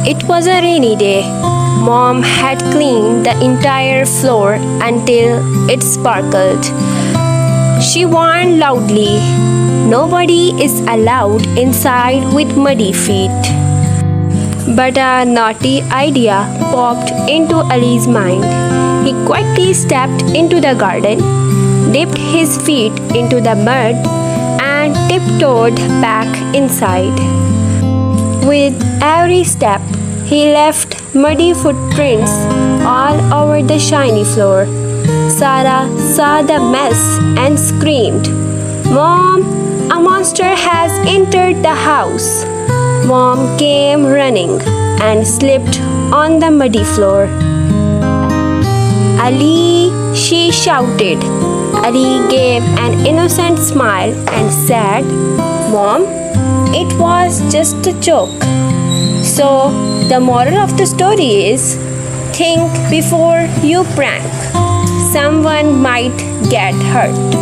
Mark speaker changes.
Speaker 1: It was a rainy day. Mom had cleaned the entire floor until it sparkled. She warned loudly, "Nobody is allowed inside with muddy feet." But a naughty idea popped into Ali's mind. He quietly stepped into the garden, dipped his feet into the mud, and tiptoed back inside. With every step, he left muddy footprints all over the shiny floor. Sarah saw the mess and screamed, "Mom, a monster has entered the house." Mom came running and slipped on the muddy floor. "Ali," she shouted. Ali gave an innocent smile and said, "Mom, it was just a joke." So, the moral of the story is, think before you prank. Someone might get hurt.